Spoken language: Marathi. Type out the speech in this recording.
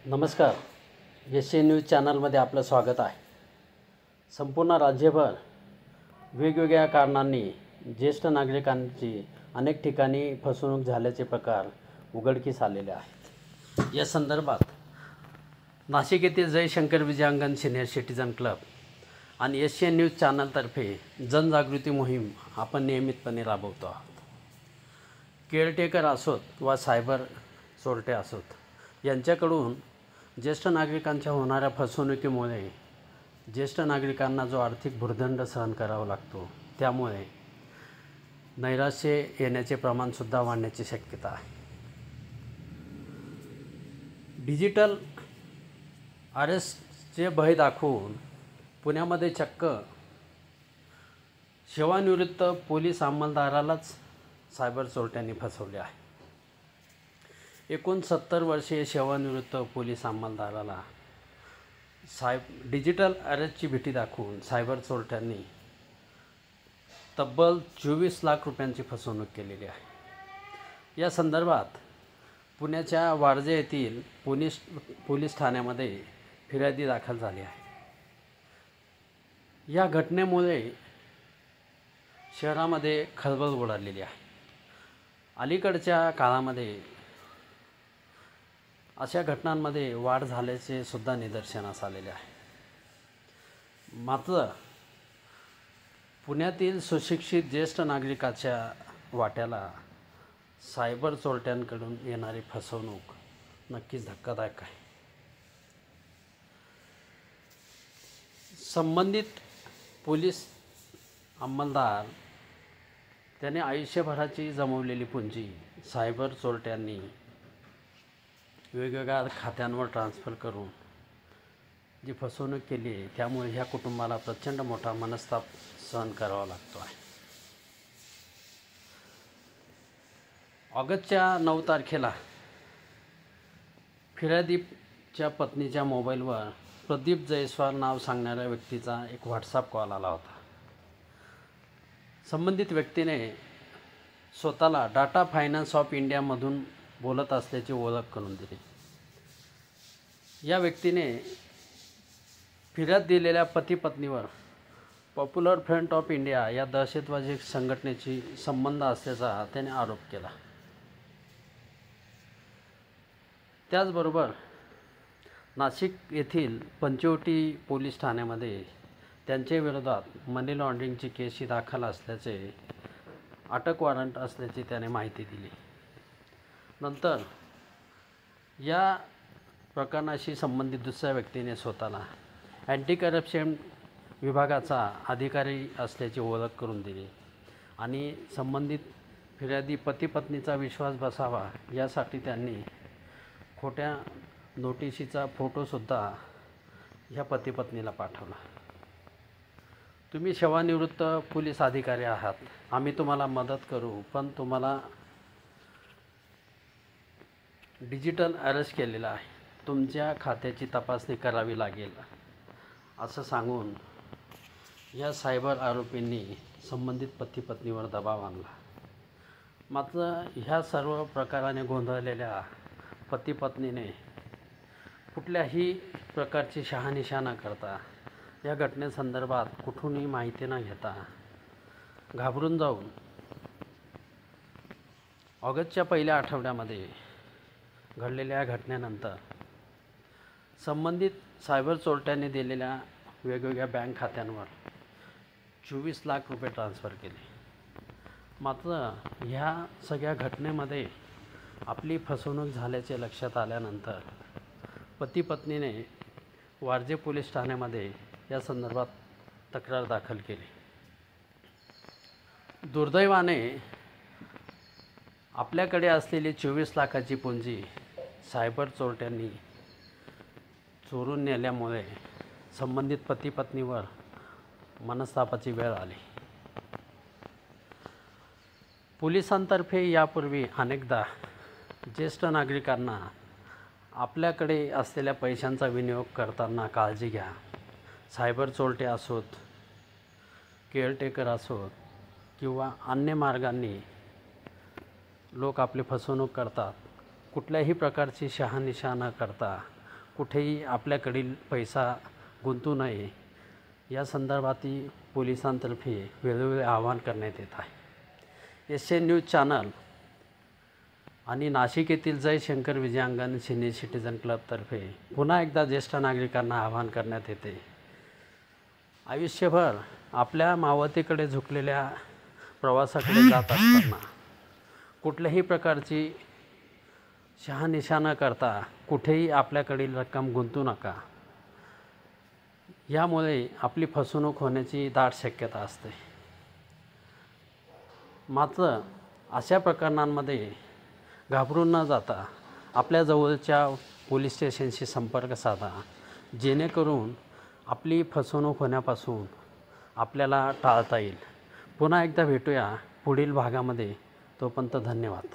नमस्कार. न्यूज चॅनलमध्ये आपलं स्वागत आहे. संपूर्ण राज्यभर वेगवेगळ्या कारणांनी ज्येष्ठ नागरिकांची अनेक ठिकाणी फसवणूक झाल्याचे प्रकार उघडकीस आलेले आहेत. या संदर्भात नाशिक येथील Jaishankar Vijayangan senior citizen club आणि न्यूज चॅनलतर्फे जनजागृती मोहीम आपण नियमितपणे राबवतो आहोत. केअरटेकर असोत वा सायबर चोरटे असोत, यांच्याकडून ज्येष्ठ नागरिकांच्या होणाऱ्या फसवणुकीमुळे ज्येष्ठ नागरिकांना जो आर्थिक भुर्दंड सहन करावा लागतो, त्यामुळे नैराश्य येण्याचे प्रमाणसुद्धा वाढण्याची शक्यता आहे. डिजिटल अरेस्टचे भय दाखवून पुण्यामध्ये चक्क सेवानिवृत्त पोलीस अंमलदारालाच सायबर चोरट्यांनी फसवले आहे. एकूण 70 वर्षीय सेवानिवृत्त पोलीस अंमलदाराला डिजिटल अरेस्टची भीती दाखवून सायबर चोरट्यांनी तब्बल 24 लाख रुपयांची फसवणूक केलेली आहे. या संदर्भात पुण्याच्या वारजे येथील पोलीस ठाण्यामध्ये फिर्यादी दाखल झाली आहे. या घटनेमुळे शहरामध्ये खळबळ उडालेली आहे. अलीकडच्या काळामध्ये अशा घटनांमध्ये वाढ झाल्याचे सुद्धा निदर्शनास आलेले आहे. मात्र पुण्यातील सुशिक्षित ज्येष्ठ नागरिकाच्या वाट्याला सायबर चोरट्यांकडून येणारी फसवणूक नक्कीच धक्कादायक आहे. संबंधित पोलीस अंमलदार त्याने आयुष्यभराची जमवलेली पुंजी सायबर चोरट्यांनी वेगवेगळ्या खात्यांवर ट्रान्सफर करून जी फसवणूक केली आहे, त्यामुळे ह्या कुटुंबाला प्रचंड मोठा मनस्ताप सहन करावा लागतो आहे. ऑगस्टच्या 9 तारखेला फिर्यादीच्या पत्नीच्या मोबाईलवर प्रदीप जयस्वाल नाव सांगणाऱ्या व्यक्तीचा एक व्हॉट्सअप कॉल आला होता. संबंधित व्यक्तीने स्वतःला डाटा फायनान्स ऑफ इंडियामधून बोलत असल्याची ओळख करून दिली. या व्यक्तीने फिर्याद दिलेल्या पती पत्नीवर पॉप्युलर फ्रंट ऑफ इंडिया या दहशतवादी संघटनेची संबंध असल्याचा त्याने आरोप केला. त्याचबरोबर नाशिक येथील पंचवटी पोलीस ठाण्यामध्ये त्यांच्या विरोधात मनी लॉन्ड्रिंगची केसही दाखल असल्याचे, अटक वॉरंट असल्याची त्याने माहिती दिली. नंतर या प्रकरणाशी संबंधित दुसऱ्या व्यक्तीने स्वतःला अँटी करप्शन विभागाचा अधिकारी असल्याची ओळख करून दिली आणि संबंधित फिर्यादी पती पत्नीचा विश्वास बसावा यासाठी त्यांनी खोट्या नोटिशीचा फोटोसुद्धा ह्या पती पत्नीला पाठवला. तुम्ही सेवानिवृत्त पोलीस अधिकारी आहात, आम्ही तुम्हाला मदत करू, पण तुम्हाला डिजिटल अरेस्ट केलेला आहे, तुमच्या खात्याची तपासणी करावी लागेल असं सांगून या सायबर आरोपींनी संबंधित पती पत्नीवर दबाव आणला. मात्र ह्या सर्व प्रकाराने गोंधळलेल्या पती पत्नीने कुठल्याही प्रकारची शहानिशा न करता, या घटनेसंदर्भात कुठूनही माहिती न घेता घाबरून जाऊन ऑगस्टच्या पहिल्या आठवड्यामध्ये घडलेल्या घटनेनंतर संबंधित सायबर चोरट्यांनी दिलेल्या वेगवेगळ्या बँक खात्यांवर 24 लाख रुपये ट्रान्सफर केले. मात्र ह्या सगळ्या घटनेमध्ये आपली फसवणूक झाल्याचे लक्षात आल्यानंतर पती पत्नीने वारजे पोलीस ठाण्यामध्ये या संदर्भात तक्रार दाखल केली. दुर्दैवाने आपल्याकडे असलेली 24 लाखाची पुंजी सायबर चोरट्यांनी चोरून नेल्यामुळे संबंधित पती पत्नीवर मनस्तापाची वेळ आली. पोलिसांतर्फे यापूर्वी अनेकदा ज्येष्ठ नागरिकांना आपल्याकडे असलेल्या पैशांचा विनियोग करताना काळजी घ्या, सायबर चोरटे असोत, केअरटेकर असोत किंवा अन्य मार्गांनी लोक आपली फसवणूक करतात, कुठल्याही प्रकारची शहानिशा न करता कुठेही आपल्याकडील पैसा गुंतू नये या संदर्भातही पोलिसांतर्फे वेळोवेळी आवाहन करण्यात येत आहे. एशियन न्यूज चॅनल आणि नाशिक येथील जयशंकर विजयांगण सिनियर सिटीजन क्लबतर्फे पुन्हा एकदा ज्येष्ठ नागरिकांना आवाहन करण्यात येते. आयुष्यभर आपल्या मावळतीकडे झुकलेल्या प्रवासाकडे जात असताना कुठल्याही प्रकारची शहानिशा न करता कुठेही आपल्याकडील रक्कम गुंतवू नका. यामुळे आपली फसवणूक होण्याची दाट शक्यता असते. मात्र अशा प्रकरणांमध्ये घाबरून न जाता आपल्या जवळच्या पोलीस स्टेशनशी संपर्क साधा, जेणेकरून आपली फसवणूक होण्यापासून आपल्याला टाळता येईल. पुन्हा एकदा भेटूया पुढील भागामध्ये. तोपर्यंत धन्यवाद.